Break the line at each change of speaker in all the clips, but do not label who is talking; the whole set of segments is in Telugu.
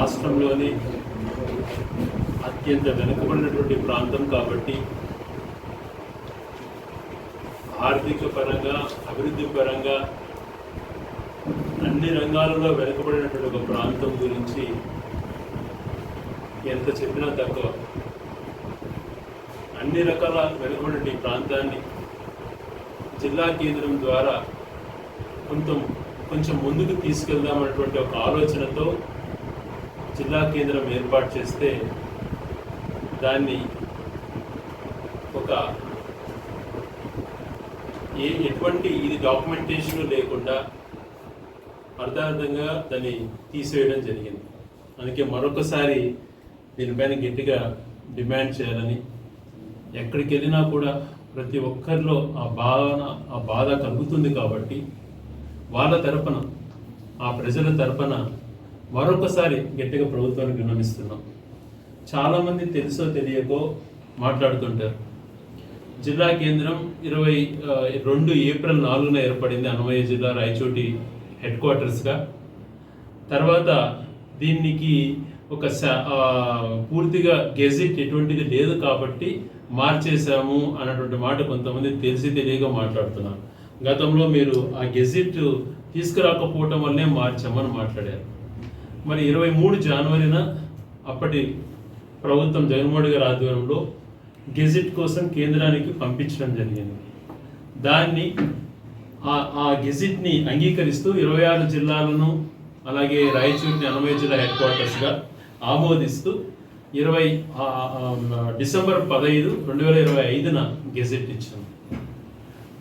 రాష్ట్రంలోని అత్యంత వెనుకబడినటువంటి ప్రాంతం కాబట్టి ఆర్థిక పరంగా, అభివృద్ధి పరంగా అన్ని రంగాలలో వెనుకబడినటువంటి ఒక ప్రాంతం గురించి ఎంత చెప్పినా తక్కువ. అన్ని రకాల వెనుకబడిన ఈ ప్రాంతాన్ని జిల్లా కేంద్రం ద్వారా కొంచెం ముందుకు తీసుకెళ్దామన్నటువంటి ఒక ఆలోచనతో జిల్లా కేంద్రం ఏర్పాటు చేస్తే దాన్ని ఒక ఎటువంటి ఇది డాక్యుమెంటేషన్ లేకుండా అర్థార్థంగా దాన్ని తీసివేయడం జరిగింది. అందుకే మరొకసారి దీనిపైన గట్టిగా డిమాండ్ చేయాలని, ఎక్కడికి వెళ్ళినా కూడా ప్రతి ఒక్కరిలో ఆ బాధ కలుగుతుంది కాబట్టి వాళ్ళ తరపున, ఆ ప్రజల తరపున మరొకసారి గట్టిగా ప్రభుత్వానికి విన్నవిస్తున్నాం. చాలామంది తెలుసో తెలియకో మాట్లాడుతుంటారు. జిల్లా కేంద్రం 22 ఏప్రిల్ 4న ఏర్పడింది అన్నమయ్య జిల్లా రాయచోటి హెడ్ క్వార్టర్స్గా. తర్వాత దీనికి ఒక పూర్తిగా గెజిట్ ఎటువంటిది లేదు కాబట్టి మార్చేశాము అన్నటువంటి మాట కొంతమంది తెలిసి తెలియక మాట్లాడుతున్నారు. గతంలో మీరు ఆ గెజిట్ తీసుకురాకపోవటం వల్లే మార్చామని మాట్లాడారు. మరి 23 జనవరిన అప్పటి ప్రభుత్వం జగన్మోహన్ గారి ఆధ్వర్యంలో గెజిట్ కోసం కేంద్రానికి పంపించడం జరిగింది. దాన్ని ఆ గెజిట్ని అంగీకరిస్తూ 26 జిల్లాలను అలాగే రాయచూరిని అన్నమయ్య జిల్లా హెడ్ క్వార్టర్స్గా ఆమోదిస్తూ డిసెంబర్ 15, 2025న గెజిట్ ఇచ్చాము.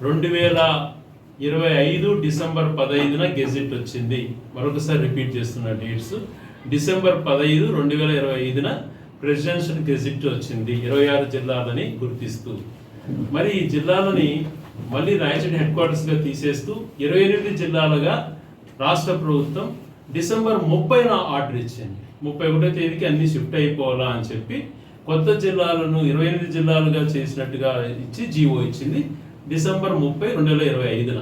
2025 డిసెంబర్ 15న గెజిట్ వచ్చింది. మరొకసారి రిపీట్ చేస్తున్న డేట్స్. డిసెంబర్ 15, 2025న ప్రెసిడెన్షియల్ గెజిట్ వచ్చింది 26 జిల్లాలని గుర్తిస్తూ. మరి ఈ జిల్లాలని మళ్ళీ రాయచోటి హెడ్ క్వార్టర్స్గా తీసేస్తూ 28 జిల్లాలుగా రాష్ట్ర ప్రభుత్వం డిసెంబర్ 30న ఆర్డర్ ఇచ్చింది. 31వ తేదీకి అన్ని షిఫ్ట్ అయిపోవాలా అని చెప్పి కొత్త జిల్లాలను 28 జిల్లాలుగా చేసినట్టుగా ఇచ్చి జీవో ఇచ్చింది డిసెంబర్ 30, 2025న.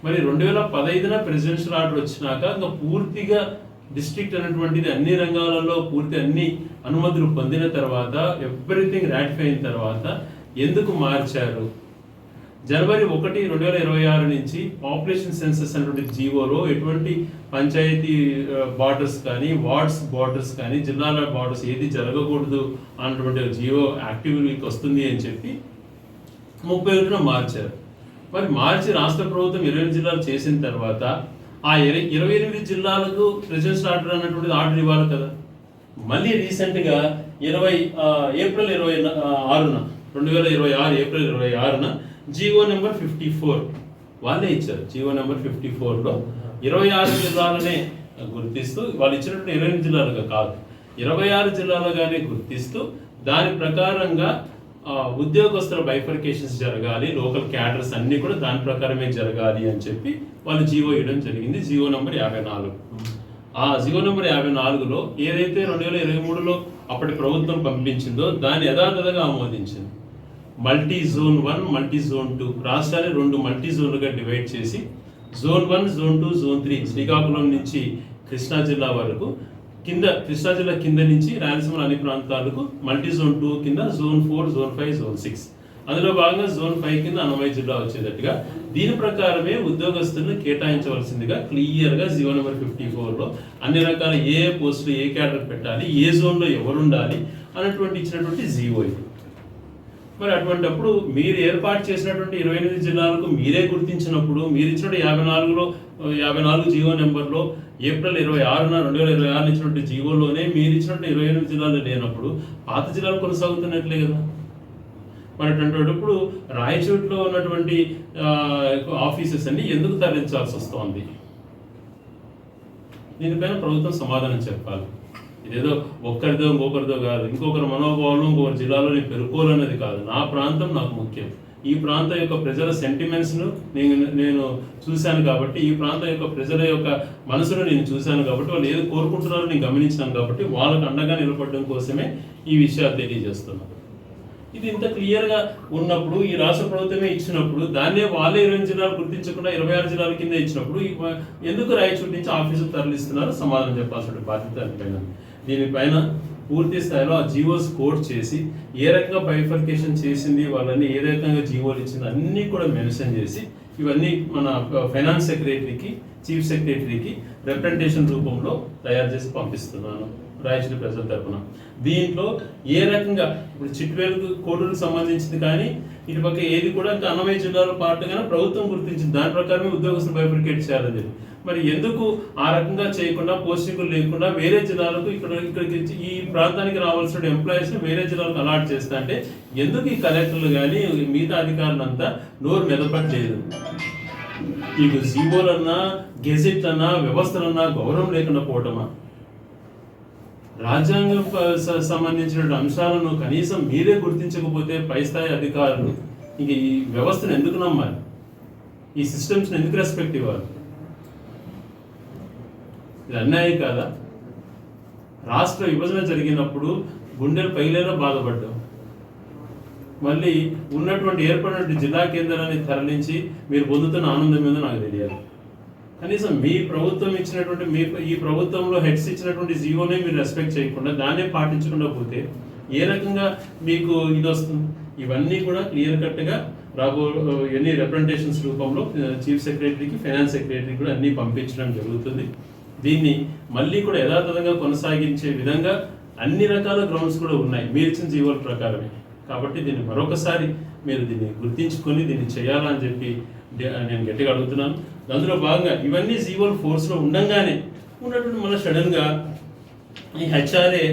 మరి 2015న ప్రెసిడెన్షియల్ ఆర్డర్ వచ్చినాక ఇంకా పూర్తిగా డిస్ట్రిక్ట్ అనేటువంటిది అన్ని రంగాలలో అన్ని అనుమతులు పొందిన తర్వాత, ఎవ్రీథింగ్ రాటిఫై అయిన తర్వాత ఎందుకు మార్చారు? జనవరి 1, 2026 నుంచి పాపులేషన్ సెన్సస్ అనేటువంటి జీవోలో ఎటువంటి పంచాయతీ బార్డర్స్ కానీ, వార్డ్స్ బార్డర్స్ కానీ, జిల్లాల బార్డర్స్ ఏది జరగకూడదు అన్నటువంటి జీవో యాక్టివ్కి వస్తుంది అని చెప్పి 31న మార్చారు. మరి మార్చి రాష్ట్ర ప్రభుత్వం 28 జిల్లాలు చేసిన తర్వాత ఆ 28 జిల్లాలకు ప్రెసిడెన్షియల్ ఆర్డర్ అన్నటువంటిది ఆర్డర్ ఇవ్వాలి కదా. మళ్ళీ రీసెంట్గా ఏప్రిల్ 26న 2026 ఏప్రిల్ 26న జీవో నెంబర్ 54 వాళ్ళే ఇచ్చారు. జీవో నెంబర్ 54లో 26 జిల్లాలనే గుర్తిస్తూ, వాళ్ళు ఇచ్చినటువంటి 28 జిల్లాలుగా కాదు 26 జిల్లాలుగానే గుర్తిస్తూ దాని ప్రకారంగా ఉద్యోగస్తుల బైఫర్కేషన్స్ జరగాలి, లోకల్ క్యాడర్స్ అన్నీ కూడా దాని ప్రకారమే జరగాలి అని చెప్పి వాళ్ళు జీవో ఇవ్వడం జరిగింది. GO number 54. ఆ జీవో నెంబర్ 54లో ఏదైతే 2023లో అప్పటి ప్రభుత్వం పంపించిందో దాన్ని యథాతథంగా ఆమోదించింది. మల్టీ జోన్ 1, మల్టీ జోన్ 2 రాష్ట్రాన్ని 2 మల్టీ జోన్లుగా డివైడ్ చేసి జోన్ 1, జోన్ 2, జోన్ 3 శ్రీకాకుళం నుంచి కృష్ణా జిల్లా వరకు, కృష్ణా జిల్లా కింద నుంచి రాయలసీమ అన్ని ప్రాంతాలకు మల్టీ జోన్ 2 కింద జోన్ 4, జోన్ 5, జోన్ 6, అందులో భాగంగా జోన్ 5 కింద అన్నమయ్య జిల్లా వచ్చేటట్టుగా దీని ప్రకారమే ఉద్యోగస్తులను కేటాయించవలసిందిగా క్లియర్గా జీవో నెంబర్ 54లో అన్ని రకాల ఏ పోస్టులు ఏ క్యాడర్ పెట్టాలి, ఏ జోన్లో ఎవరు ఉండాలి అన్నటువంటి ఇచ్చినటువంటి జీవో ఇది. మరి అటువంటిప్పుడు మీరు ఏర్పాటు చేసినటువంటి 28 జిల్లాలకు మీరే గుర్తించినప్పుడు, మీరు ఇచ్చినటువంటి 54 జీవో నెంబర్లో ఏప్రిల్ 26న 2026 ఇచ్చినటువంటి జీవోలోనే మీరు ఇచ్చినటువంటి 28 జిల్లాలు లేనప్పుడు పాత జిల్లాలు కొనసాగుతున్నట్లే కదా. మరి అటువంటిప్పుడు రాయచోటిలో ఉన్నటువంటి ఆఫీసెస్ అన్ని ఎందుకు తరలించాల్సి వస్తుంది? దీనిపైన ప్రభుత్వం సమాధానం చెప్పాలి. ఇదేదో ఒక్కరిదో ఇంకొకరిదో కాదు, ఇంకొకరి మనోభావాలు ఇంకొకరి జిల్లాలో నేను పెరుకోవాలన్నది కాదు. నా ప్రాంతం నాకు ముఖ్యం. ఈ ప్రాంతం యొక్క ప్రజల సెంటిమెంట్స్ను నేను చూశాను కాబట్టి, ఈ ప్రాంతం యొక్క ప్రజల యొక్క మనసును నేను చూశాను కాబట్టి, వాళ్ళు ఏదో కోరుకుంటున్నారో నేను గమనించాను కాబట్టి వాళ్ళకు అండగా నిలబడడం కోసమే ఈ విషయాలు తెలియజేస్తున్నాను. ఇది ఇంత క్లియర్గా ఉన్నప్పుడు, ఈ రాష్ట్ర ప్రభుత్వమే ఇచ్చినప్పుడు, దాన్నే వాళ్ళే 20 జిల్లాలు గుర్తించకుండా 26 జిల్లాల కింద ఇచ్చినప్పుడు ఎందుకు రాయచూటి నుంచి ఆఫీసుకు తరలిస్తున్నారు? సమాధానం చెప్పాల్సిన బాధ్యత దానిపైన. దీనిపైన పూర్తి స్థాయిలో ఆ జీవోస్ కోడ్ చేసి ఏ రకంగా బైఫర్కేషన్ చేసింది, వాళ్ళని ఏ రకంగా జీవోలు ఇచ్చింది అన్నీ కూడా మెన్షన్ చేసి ఇవన్నీ మన ఫైనాన్స్ సెక్రటరీకి, చీఫ్ సెక్రటరీకి రిప్రజెంటేషన్ రూపంలో తయారు చేసి పంపిస్తున్నాను రాయచూటి ప్రజల తరఫున. దీంట్లో ఏ రకంగా ఇప్పుడు చిట్వేలు కోడులకు సంబంధించింది కానీ ఇటుపక్క ఏది కూడా ఇంకా అన్నమయ్య జిల్లాలో పాటుగానే ప్రభుత్వం గుర్తించింది, దాని ప్రకారమే ఉద్యోగస్తులు బైఫర్కేట్ చేయాలని చెప్పి. మరి ఎందుకు ఆ రకంగా చేయకుండా, పోస్టింగులు లేకుండా వేరే జిల్లాలకు ఇక్కడికి ఈ ప్రాంతానికి రావాల్సిన ఎంప్లాయీస్ని వేరే జిల్లాలకు అలాట్ చేస్తా అంటే ఎందుకు ఈ కలెక్టర్లు కానీ మిగతా అధికారులంతా నోరు మెదపట్లేదు? మీకు జీవోలన్నా, గెజెట్లన్నా, వ్యవస్థలన్నా గౌరవం లేకుండా పోవటమా? రాజ్యాంగం సంబంధించిన అంశాలను కనీసం మీరే గుర్తించకపోతే పై స్థాయి అధికారులు ఇంక ఈ వ్యవస్థను ఎందుకు నమ్మాలి? ఈ సిస్టమ్స్ని ఎందుకు రెస్పెక్ట్ ఇవ్వాలి? ఇది అన్యాయం కాదా? రాష్ట్ర విభజన జరిగినప్పుడు గుండెలు పైలేలా బాధపడ్డాం. మళ్ళీ ఉన్నటువంటి ఏర్పడినటువంటి జిల్లా కేంద్రాన్ని తరలించి మీరు పొందుతున్న ఆనందం మీద నాకు తెలియదు. కనీసం మీ ప్రభుత్వం ఇచ్చినటువంటి ఈ ప్రభుత్వంలో హెడ్స్ ఇచ్చినటువంటి జీవోనే మీరు రెస్పెక్ట్ చేయకుండా, దాన్నే పాటించకుండా పోతే ఏ రకంగా మీకు ఇది వస్తుంది? ఇవన్నీ కూడా క్లియర్ కట్గా ఎన్ని రిప్రజెంటేషన్స్ రూపంలో చీఫ్ సెక్రటరీకి, ఫైనాన్స్ సెక్రటరీకి కూడా అన్నీ పంపించడం జరుగుతుంది. దీన్ని మళ్ళీ కూడా యథాతథంగా కొనసాగించే విధంగా అన్ని రకాల గ్రౌండ్స్ కూడా ఉన్నాయి మీరు ఇచ్చిన జీవోల ప్రకారమే. కాబట్టి దీన్ని మరొకసారి మీరు దీన్ని గుర్తించుకొని దీన్ని చేయాలని చెప్పి నేను గట్టిగా అడుగుతున్నాను. అందులో భాగంగా ఇవన్నీ జీవోల్ ఫోర్స్లో ఉండగానే ఉన్నటువంటి మన సడన్గా ఈ హెచ్ఆర్ఏ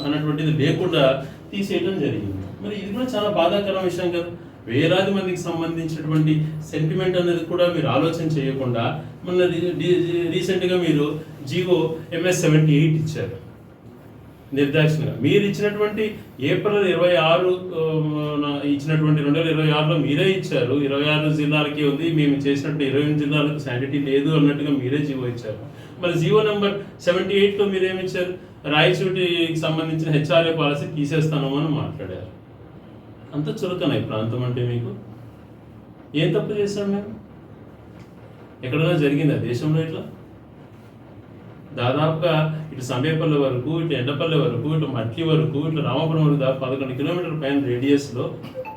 అన్నటువంటిది లేకుండా తీసేయడం జరిగింది. మరి ఇది కూడా చాలా బాధాకరమైన విషయం కదా. వేలాది మందికి సంబంధించినటువంటి సెంటిమెంట్ అనేది కూడా మీరు ఆలోచన చేయకుండా మొన్న రీసెంట్గా మీరు జీవో MS 78 ఇచ్చారు నిర్దాక్షిణంగా. మీరు ఇచ్చినటువంటి ఏప్రిల్ 26 ఇచ్చినటువంటి 2026లో మీరే ఇచ్చారు. 26 జిల్లాలకి ఉంది, మేము చేసినట్టు 28 జిల్లాలకు శానిటీ లేదు అన్నట్టుగా మీరే జీవో ఇచ్చారు. మరి జీవో నెంబర్ 78లో మీరేమి ఇచ్చారు? రాయచూటికి సంబంధించిన హెచ్ఆర్ఏ పాలసీ తీసేస్తాను అని మాట్లాడారు. అంత చులకన ఈ ప్రాంతం అంటే మీకు ఏం తప్పు చేశాం మేము? ఎక్కడైనా జరిగిందా దేశంలో ఇట్లా? దాదాపుగా ఇటు సంబేపల్లి వరకు, ఇటు ఎండపల్లి వరకు, ఇటు మట్లి వరకు, ఇటు రామాపురం వరకు దాదాపు 11 కిలోమీటర్ల పైన రేడియస్లో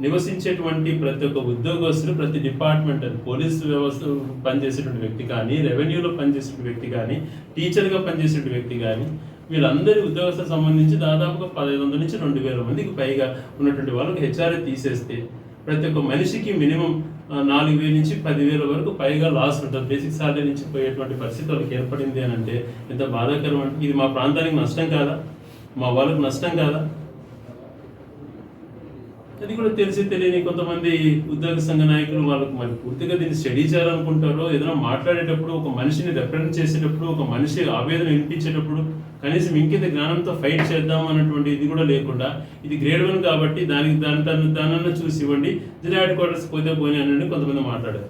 నివసించేటువంటి ప్రతి ఒక్క ఉద్యోగస్తులు, ప్రతి డిపార్ట్మెంట్, అది పోలీసు వ్యవస్థ పనిచేసేటువంటి వ్యక్తి కానీ, రెవెన్యూలో పనిచేసే వ్యక్తి కానీ, టీచర్గా పనిచేసే వ్యక్తి కానీ, వీళ్ళందరి ఉద్యోగస్తులకు సంబంధించి దాదాపుగా 1500 నుంచి 2000 మందికి పైగా ఉన్నటువంటి వాళ్ళకి హెచ్ఆర్ఏ తీసేస్తే ప్రతి ఒక్క మనిషికి మినిమం 4000 నుంచి 10,000 వరకు పైగా లాస్ ఉంటుంది. బేసిక్ సాలరీ నుంచి పోయేటువంటి పరిస్థితి వాళ్ళకి ఏర్పడింది అని అంటే ఎంత బాధాకరం అంటే, ఇది మా ప్రాంతానికి నష్టం కాదా? మా వాళ్ళకి నష్టం కాదా? అది కూడా తెలిసి తెలియని కొంతమంది ఉద్యోగ సంఘ నాయకులు వాళ్ళకు మరి పూర్తిగా దీన్ని స్టడీ చేయాలనుకుంటారో, ఏదైనా మాట్లాడేటప్పుడు, ఒక మనిషిని రిప్రజెంట్ చేసేటప్పుడు, ఒక మనిషి ఆవేదన వినిపించేటప్పుడు కనీసం ఇంకింత జ్ఞానంతో ఫైట్ చేద్దాం అన్నటువంటి ఇది కూడా లేకుండా, ఇది గ్రేడ్ 1 కాబట్టి దానన్నా చూసి ఇవ్వండి, జిల్లా హెడ్ క్వార్టర్స్ పోతే పోనీ అని కొంతమంది మాట్లాడారు.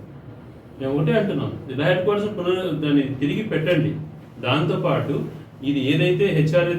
మేము ఒకటే అంటున్నాం, జిల్లా హెడ్ క్వార్టర్స్ దాన్ని తిరిగి పెట్టండి. దాంతోపాటు ఇది ఏదైతే హెచ్ఆర్ఏ